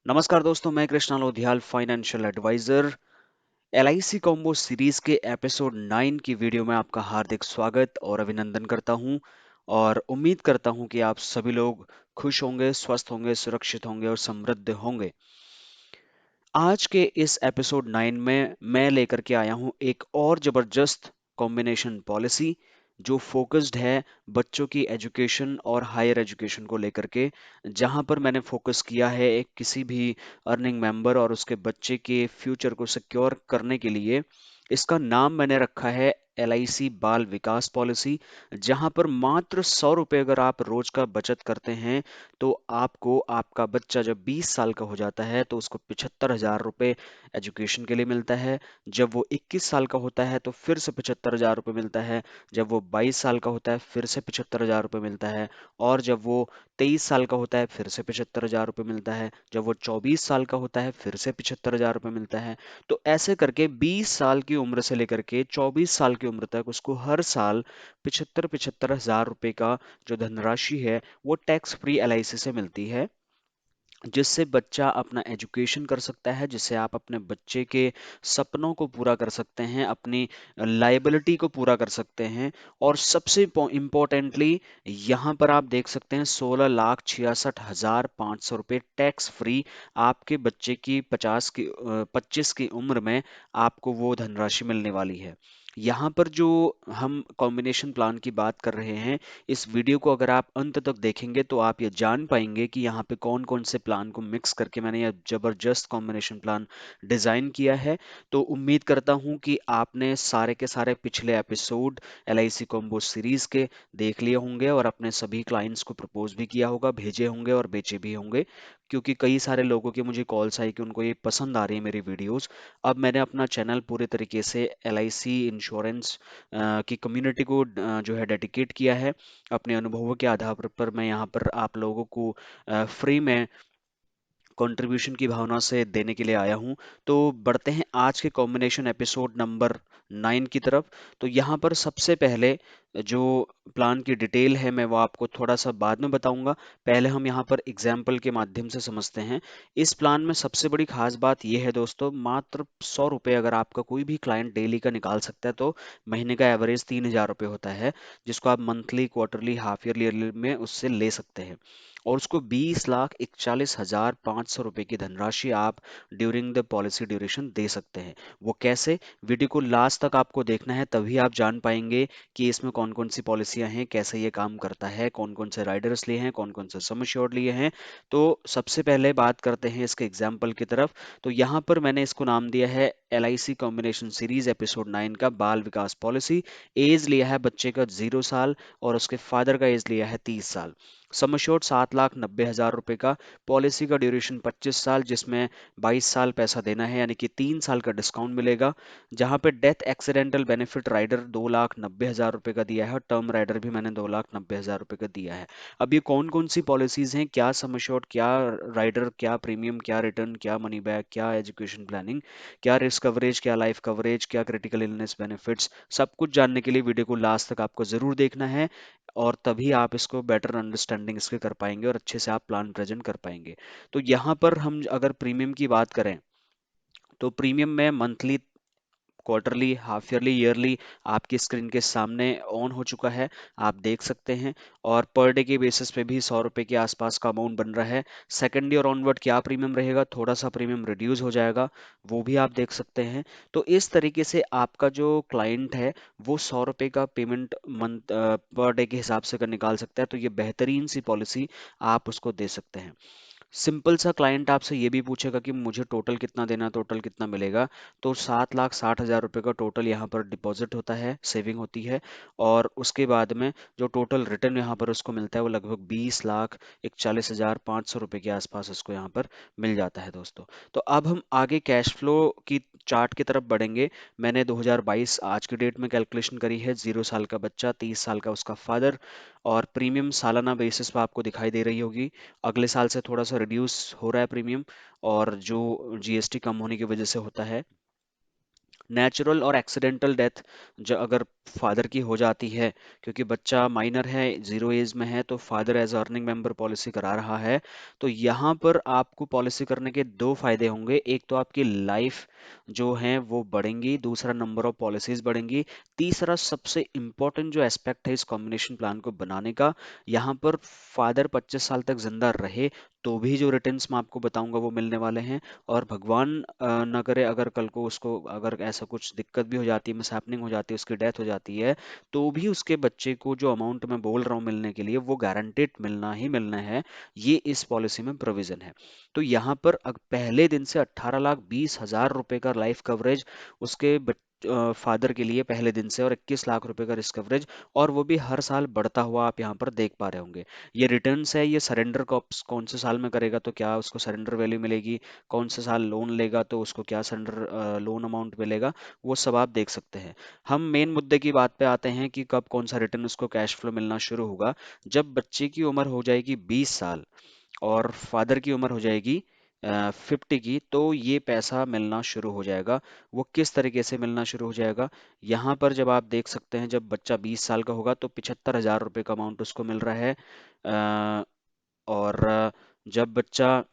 नमस्कार दोस्तों, मैं Krishna Lodhiyal, financial adviser. LIC combo series के एपिसोड 9 की वीडियो में आपका हार्दिक स्वागत और अभिनंदन करता हूं और उम्मीद करता हूं कि आप सभी लोग खुश होंगे, स्वस्थ होंगे, सुरक्षित होंगे और समृद्ध होंगे। आज के इस एपिसोड 9 में मैं लेकर के आया हूं एक और जबरदस्त कॉम्बिनेशन पॉलिसी जो फोकस्ड है बच्चों की एजुकेशन और हायर एजुकेशन को लेकर के, जहां पर मैंने फोकस किया है एक किसी भी अर्निंग मेंबर और उसके बच्चे के फ्यूचर को सिक्योर करने के लिए। इसका नाम मैंने रखा है एलआईसी बाल विकास पॉलिसी। जहां पर मात्र 100 रुपये अगर आप रोज का बचत करते हैं तो आपको आपका बच्चा जब 20 साल का हो जाता है तो उसको 75,000 रुपये एजुकेशन के लिए मिलता है। जब वो 21 साल का होता है तो फिर से 75,000 रुपये मिलता है। जब वो 22 साल का होता है फिर से 75,000 रुपये मिलता है। और जब वो 23 साल का होता है फिर से 75,000 रुपये मिलता है। जब वो 24 साल का होता है फिर से 75,000 रुपये मिलता है। तो ऐसे करके 20 साल की उम्र से लेकर के 24 साल की उम्र तक उसको हर साल 75,000 रुपये का जो धनराशि है वो टैक्स फ्री एलआईसी से मिलती है, जिससे बच्चा अपना एजुकेशन कर सकता है, जिससे आप अपने बच्चे के सपनों को पूरा कर सकते हैं, अपनी लाइबिलिटी को पूरा कर सकते हैं। और सबसे इम्पोर्टेंटली यहाँ पर आप देख सकते हैं 16,66,500 रुपये टैक्स फ्री आपके बच्चे की 25 की उम्र में आपको वो धनराशि मिलने वाली है। यहाँ पर जो हम कॉम्बिनेशन प्लान की बात कर रहे हैं, इस वीडियो को अगर आप अंत तक देखेंगे तो आप ये जान पाएंगे कि यहाँ पे कौन कौन से प्लान को मिक्स करके मैंने यह जबरदस्त कॉम्बिनेशन प्लान डिजाइन किया है। तो उम्मीद करता हूँ कि आपने सारे के सारे पिछले एपिसोड एलआईसी कॉम्बो सीरीज के देख लिए होंगे और अपने सभी क्लाइंट्स को प्रपोज भी किया होगा, भेजे होंगे और बेचे भी होंगे, क्योंकि कई सारे लोगों की मुझे कॉल्स आई कि उनको ये पसंद आ रही है मेरी वीडियोस। अब मैंने अपना चैनल पूरे तरीके से एलआईसी इंश्योरेंस की कम्युनिटी को जो है डेडिकेट किया है। अपने अनुभवों के आधार पर मैं यहाँ पर आप लोगों को फ्री में कंट्रीब्यूशन की भावना से देने के लिए आया हूँ। तो बढ़ते हैं आज के कॉम्बिनेशन एपिसोड नंबर 9 की तरफ। तो यहाँ पर सबसे पहले जो प्लान की डिटेल है मैं वो आपको थोड़ा सा बाद में बताऊंगा। पहले हम यहाँ पर एग्जाम्पल के माध्यम से समझते हैं। इस प्लान में सबसे बड़ी खास बात यह है दोस्तों, मात्र 100 रुपये अगर आपका कोई भी क्लाइंट डेली का निकाल सकता है तो महीने का एवरेज 3,000 रुपये होता है, जिसको आप मंथली, क्वार्टरली, हाफ ईयरली में उससे ले सकते हैं। और उसको 20,41,500 रुपये की धनराशि आप ड्यूरिंग द पॉलिसी ड्यूरेशन दे सकते हैं। वो कैसे? वीडियो को लास्ट तक आपको देखना है, तभी आप जान पाएंगे कि इसमें कौन कौन सी पॉलिसियां हैं, कैसे ये काम करता है, कौन कौन से राइडर्स लिए हैं, कौन कौन से सम एश्योर्ड लिए हैं। तो सबसे पहले बात करते हैं इसके एग्जाम्पल की तरफ। तो यहाँ पर मैंने इसको नाम दिया है एलआईसी कॉम्बिनेशन सीरीज एपिसोड 9 का बाल विकास पॉलिसी। एज लिया है बच्चे का 0 साल और उसके फादर का एज लिया है 30 साल। सम एश्योर्ड 7,90,000 रुपये का। पॉलिसी का ड्यूरेशन 25 साल, जिसमें 22 साल पैसा देना है, यानी कि 3 साल का डिस्काउंट मिलेगा। जहां पे डेथ एक्सीडेंटल बेनिफिट राइडर 2,90,000 रुपये का दिया है और टर्म राइडर भी मैंने 2,90,000 रुपये का दिया है। अब ये कौन कौन सी पॉलिसीज हैं, क्या सम एश्योर्ड, क्या राइडर, क्या प्रीमियम, क्या रिटर्न, क्या मनी बैक, क्या एजुकेशन प्लानिंग, क्या रिस्क कवरेज, क्या लाइफ कवरेज, क्या क्रिटिकल इलनेस बेनिफिट्स, सब कुछ जानने के लिए वीडियो को लास्ट तक आपको जरूर देखना है। और तभी आप इसको बेटर अंडरस्टैंडिंग इसके कर पाएंगे और अच्छे से आप प्लान प्रेजेंट कर पाएंगे। तो यहाँ पर हम अगर प्रीमियम की बात करें तो प्रीमियम में monthly, quarterly, half yearly, yearly आपकी स्क्रीन के सामने ऑन हो चुका है, आप देख सकते हैं। और पर डे के बेसिस पे भी 100 रुपये के आसपास का अमाउंट बन रहा है। सेकेंड ईयर ऑनवर्ड क्या प्रीमियम रहेगा, थोड़ा सा प्रीमियम रिड्यूस हो जाएगा, वो भी आप देख सकते हैं। तो इस तरीके से आपका जो क्लाइंट है वो 100 रुपये का पेमेंट मंथ पर डे के हिसाब से कर निकाल सकता है। तो ये बेहतरीन सी पॉलिसी आप उसको दे सकते हैं। सिंपल सा क्लाइंट आपसे ये भी पूछेगा कि मुझे टोटल कितना देना, टोटल कितना मिलेगा। तो 7,60,000 रुपये का टोटल यहाँ पर डिपॉजिट होता है, सेविंग होती है। और उसके बाद में जो टोटल रिटर्न यहाँ पर उसको मिलता है वो लगभग 20,41,500 रुपये के आसपास उसको यहाँ पर मिल जाता है दोस्तों। तो अब हम आगे कैश फ्लो की चार्ट की तरफ बढ़ेंगे। मैंने 2022 आज की डेट में कैलकुलेशन करी है। 0 साल का बच्चा, 30 साल का उसका फादर, और प्रीमियम सालाना बेसिस पर आपको दिखाई दे रही होगी। अगले साल से थोड़ा सा रिड्यूस हो रहा है प्रीमियम, और जो जीएसटी कम होने की वजह से होता है। नेचुरल और एक्सीडेंटल डेथ जो अगर फादर की हो जाती है, क्योंकि बच्चा माइनर है, 0 एज में है, तो father as earning member policy करा रहा है, तो यहाँ पर आपको पॉलिसी करने के दो फायदे होंगे। एक तो आपकी लाइफ जो है वो बढ़ेंगी, दूसरा नंबर ऑफ पॉलिसीज बढ़ेंगी, तीसरा सबसे इंपॉर्टेंट जो एस्पेक्ट है इस कॉम्बिनेशन प्लान को बनाने का, यहाँ पर फादर 25 साल तक जिंदा रहे तो भी जो रिटर्न्स मैं आपको बताऊंगा वो मिलने वाले हैं। और भगवान ना करे अगर कल को उसको अगर ऐसा कुछ दिक्कत भी हो जाती है, मिसहैपनिंग हो जाती है, उसकी डेथ हो जाती है, तो भी उसके बच्चे को जो अमाउंट मैं बोल रहा हूँ मिलने के लिए वो गारंटेड मिलना ही मिलना है। ये इस पॉलिसी में प्रोविजन है। तो यहाँ पर पहले दिन से 18,20,000 रुपए का लाइफ कवरेज उसके फादर के लिए पहले दिन से, और 21 लाख रुपए का रिस्क कवरेज, और वो भी हर साल बढ़ता हुआ आप यहाँ पर देख पा रहे होंगे। ये रिटर्न्स है, ये सरेंडर कौन से साल में करेगा तो क्या उसको सरेंडर वैल्यू मिलेगी, कौन से साल लोन लेगा तो उसको क्या सरेंडर लोन अमाउंट मिलेगा, वो सब आप देख सकते हैं। हम मेन मुद्दे की बात पे आते हैं कि कब कौन सा रिटर्न उसको कैश फ्लो मिलना शुरू होगा। जब बच्चे की उम्र हो जाएगी 20 साल और फादर की उम्र हो जाएगी 50 की, तो ये पैसा मिलना शुरू हो जाएगा। वो किस तरीके से मिलना शुरू हो जाएगा, यहाँ पर जब आप देख सकते हैं, जब बच्चा 20 साल का होगा तो 75,000 रुपये का अमाउंट उसको मिल रहा है। और जब बच्चा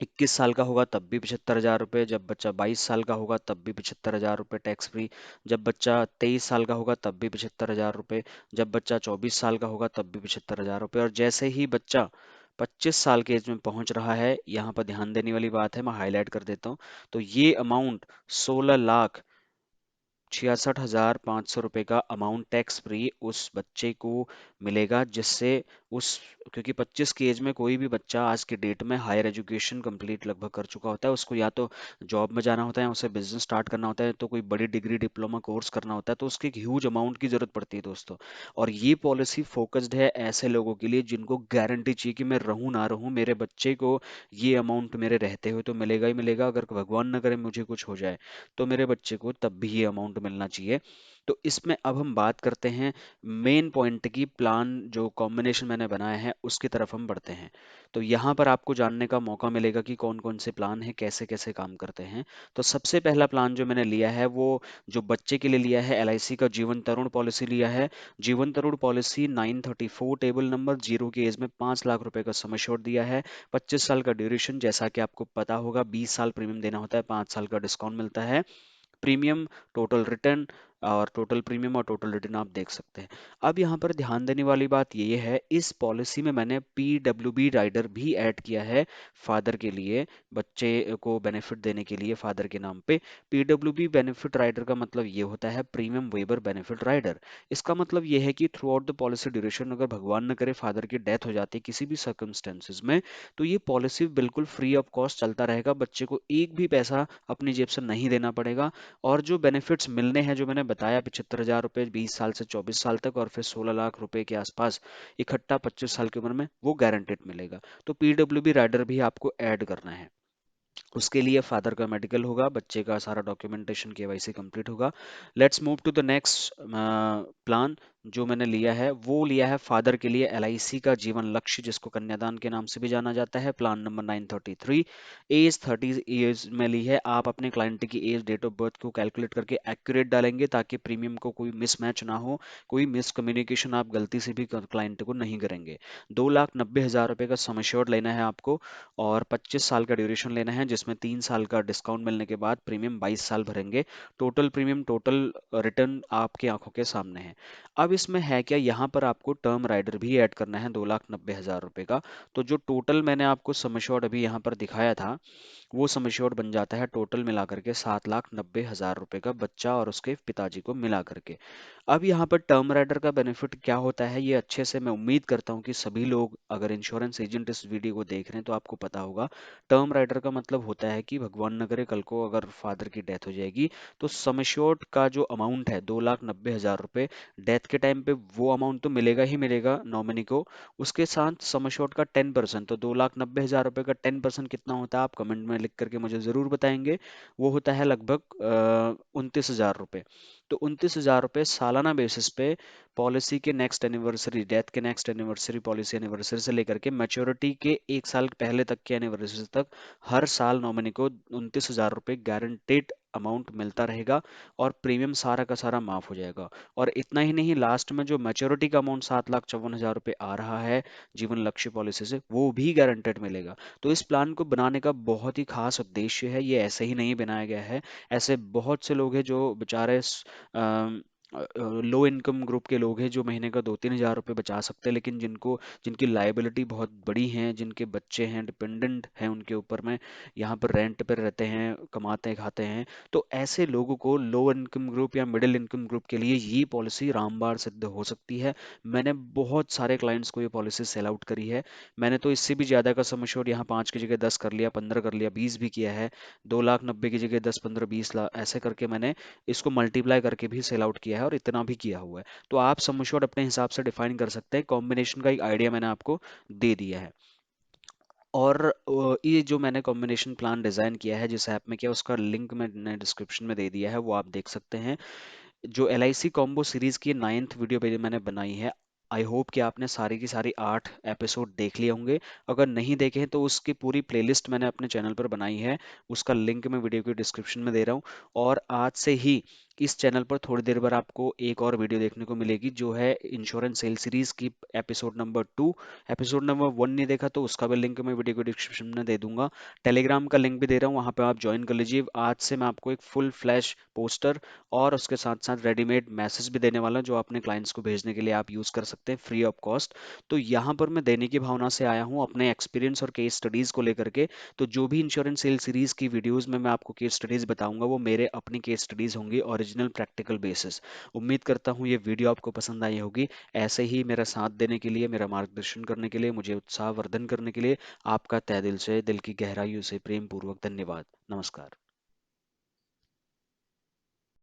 21 साल का होगा तब भी 75,000 रुपये, जब बच्चा 22 साल का होगा तब भी 75,000 रुपये टैक्स फ्री, जब बच्चा 23 साल का होगा तब भी 75,000 रुपये, जब बच्चा 24 साल का होगा तब भी 75,000 रुपये, और जैसे ही बच्चा 25 साल के एज में पहुंच रहा है, यहाँ पर ध्यान देने वाली बात है, मैं हाईलाइट कर देता हूँ, तो ये अमाउंट 16,66,500 रुपये का अमाउंट टैक्स फ्री उस बच्चे को मिलेगा, जिससे उस, क्योंकि 25 की एज में कोई भी बच्चा आज के डेट में हायर एजुकेशन कंप्लीट लगभग कर चुका होता है, उसको या तो जॉब में जाना होता है, उसे बिजनेस स्टार्ट करना होता है, तो कोई बड़ी डिग्री डिप्लोमा कोर्स करना होता है, तो उसकी एक ह्यूज अमाउंट की जरूरत पड़ती है दोस्तों। और ये पॉलिसी फोकस्ड है ऐसे लोगों के लिए जिनको गारंटी चाहिए कि मैं रहूं ना रहूं, मेरे बच्चे को ये अमाउंट मेरे रहते हुए तो मिलेगा ही मिलेगा, अगर भगवान न करे मुझे कुछ हो जाए तो मेरे बच्चे को तब भी ये अमाउंट मिलना चाहिए। तो इसमें अब हम बात करते हैं मेन पॉइंट की, प्लान जो कॉम्बिनेशन मैंने बनाया है उसकी तरफ हम बढ़ते हैं। तो यहाँ पर आपको जानने का मौका मिलेगा कि कौन कौन से प्लान हैं, कैसे कैसे काम करते हैं। तो सबसे पहला प्लान जो मैंने लिया है वो जो बच्चे के लिए लिया है, LIC का जीवन तरुण पॉलिसी लिया है। जीवन तरुण पॉलिसी 934 टेबल नंबर, 0 की एज में 5 लाख रुपए का सम एश्योर्ड दिया है, 25 साल का ड्यूरेशन, जैसा कि आपको पता होगा 20 साल प्रीमियम देना होता है, 5 साल का डिस्काउंट मिलता है। प्रीमियम, टोटल रिटर्न, और टोटल प्रीमियम और टोटल रिटर्न आप देख सकते हैं। अब यहाँ पर ध्यान देने वाली बात ये है, इस पॉलिसी में मैंने PWB राइडर भी ऐड किया है फादर के लिए, बच्चे को बेनिफिट देने के लिए फादर के नाम पे। PWB बेनिफिट राइडर का मतलब ये होता है प्रीमियम वेबर बेनिफिट राइडर। इसका मतलब ये है कि through out the policy duration अगर भगवान न करे फादर की डेथ हो जाती है किसी भी सर्कमस्टेंसेज में, तो ये पॉलिसी बिल्कुल फ्री ऑफ कॉस्ट चलता रहेगा, बच्चे को एक भी पैसा अपनी जेब से नहीं देना पड़ेगा। और जो बेनिफिट्स मिलने हैं जो मैंने बताया, 75,000 रुपये 20 साल से 24 साल तक, और फिर 16 लाख रुपए के आसपास इकट्ठा 25 साल की उम्र में, वो गारंटेड मिलेगा। तो PWB राइडर भी आपको ऐड करना है। उसके लिए फादर का मेडिकल होगा, बच्चे का सारा डॉक्यूमेंटेशन KYC कंप्लीट होगा। Let's move to the next plan जो मैंने लिया है, वो लिया है फादर के लिए LIC का जीवन लक्ष्य, जिसको कन्यादान के नाम से भी जाना जाता है, प्लान नंबर 933। एज 30 ईयर्स में ली है। आप अपने क्लाइंट की एज, डेट ऑफ बर्थ को कैलकुलेट करके एक्यूरेट डालेंगे ताकि प्रीमियम को कोई मिसमैच ना हो, कोई मिसकम्युनिकेशन आप गलती से भी क्लाइंट को नहीं करेंगे। 2,90,000 रुपये का सम एश्योर्ड लेना है आपको, और 25 साल का ड्यूरेशन लेना है, जिसमें 3 साल का डिस्काउंट मिलने के बाद प्रीमियम 22 साल भरेंगे। टोटल प्रीमियम, टोटल रिटर्न आपकी आंखों के सामने है। अब इसमें है क्या, यहाँ पर आपको टर्म राइडर भी ऐड करना है 2,90,000 रुपये का। तो जो टोटल मैंने आपको सम एश्योर्ड अभी यहाँ पर दिखाया था, वो सम एश्योर्ड बन जाता है टोटल मिला करके 7,90,000 रुपये का, बच्चा और उसके पिताजी को मिला करके। अब यहाँ पर टर्म राइडर का बेनिफिट क्या होता है, ये अच्छे से मैं उम्मीद करता हूँ कि सभी लोग, अगर इंश्योरेंस एजेंट इस वीडियो को देख रहे हैं तो आपको पता होगा। टर्म राइडर का मतलब होता है कि भगवान न करे कल को अगर फादर की डेथ हो जाएगी, तो सम एश्योर्ड का जो अमाउंट है 2,90,000 रुपये, डेथ के टाइम पे वो अमाउंट तो मिलेगा ही मिलेगा नॉमिनी को, उसके साथ सम एश्योर्ड का 10%, तो 2,90,000 रुपये का 10% कितना होता है आप कमेंट में लिख करके मुझे जरूर बताएंगे। वो होता है लगभग 29,000 रुपये। तो 29,000 रुपये सालाना बेसिस पे पॉलिसी के नेक्स्ट एनिवर्सरी, डेथ के नेक्स्ट एनिवर्सरी, पॉलिसी एनिवर्सरी से लेकर के मैच्योरिटी के 1 साल पहले तक के एनिवर्सरी तक हर साल नॉमिनी को 29,000 रुपये गारंटेड अमाउंट मिलता रहेगा और प्रीमियम सारा का सारा माफ हो जाएगा। और इतना ही नहीं, लास्ट में जो मैच्योरिटी का अमाउंट 7,54,000 रुपये आ रहा है जीवन लक्ष्य पॉलिसी से, वो भी गारंटेड मिलेगा। तो इस प्लान को बनाने का बहुत ही खास उद्देश्य है, ये ऐसे ही नहीं बनाया गया है। ऐसे बहुत से लोग हैं जो बेचारे लो इनकम ग्रुप के लोग हैं जो महीने का 2-3 हज़ार रुपये बचा सकते हैं, लेकिन जिनकी लाइबिलिटी बहुत बड़ी है, जिनके बच्चे हैं, डिपेंडेंट हैं उनके ऊपर में, यहाँ पर रेंट पर रहते हैं, कमाते खाते हैं, तो ऐसे लोगों को, लो इनकम ग्रुप या मिडिल इनकम ग्रुप के लिए ये पॉलिसी रामबाण सिद्ध हो सकती है। मैंने बहुत सारे क्लाइंट्स को ये पॉलिसी सेल आउट करी है। मैंने तो इससे भी ज़्यादा का सम एश्योर्ड यहाँ 5 की जगह 10 कर लिया, 15 कर लिया, 20 भी किया है। 2,90,000 की जगह 10, 15, 20 लाख ऐसे करके मैंने इसको मल्टीप्लाई करके भी सेल आउट किया है और इतना भी किया हुआ है। तो आप सम एश्योर्ड अपने हिसाब से डिफाइन कर सकते हैं। कॉम्बिनेशन का एक आइडिया मैंने आपको दे दिया है। और ये जो मैंने कॉम्बिनेशन प्लान डिज़ाइन किया है जिस ऐप में किया, उसका लिंक मैंने डिस्क्रिप्शन में दे दिया है, वो आप देख सकते हैं। जो L I C combo series की 9th वीडियो पे मैंने बनाई है, आई होप कि आपने सारी की सारी 8 एपिसोड देख लिए होंगे। अगर नहीं देखे हैं तो उसकी पूरी प्लेलिस्ट मैंने अपने चैनल पर बनाई है, उसका लिंक मैं वीडियो के डिस्क्रिप्शन में दे रहा हूँ। और आज से ही इस चैनल पर थोड़ी देर बाद आपको एक और वीडियो देखने को मिलेगी जो है इंश्योरेंस सेल सीरीज की एपिसोड नंबर 2। एपिसोड नंबर 1 नहीं देखा तो उसका भी लिंक मैं वीडियो के डिस्क्रिप्शन में दे दूंगा। टेलीग्राम का लिंक भी दे रहा हूँ, वहाँ पे आप ज्वाइन कर लीजिए। आज से मैं आपको एक फुल फ्लैश पोस्टर और उसके साथ साथ रेडीमेड मैसेज भी देने वाला हूं, जो अपने क्लाइंट्स को भेजने के लिए आप यूज़ कर सकते हैं फ्री ऑफ कॉस्ट। तो यहाँ पर मैं देने की भावना से आया हूँ अपने एक्सपीरियंस और केस स्टडीज़ को लेकर के। तो जो भी इंश्योरेंस सेल सीरीज़ की वीडियोज़ में मैं आपको केस स्टडीज़ बताऊंगा, वो मेरे अपनी केस स्टडीज़ होंगी, ओरिजिनल प्रैक्टिकल बेसिस। उम्मीद करता हूँ ये वीडियो आपको पसंद आई होगी। ऐसे ही मेरा साथ देने के लिए, मेरा मार्गदर्शन करने के लिए, मुझे उत्साहवर्धन करने के लिए आपका तहे दिल से, दिल की गहराइयों से प्रेम पूर्वक धन्यवाद। नमस्कार।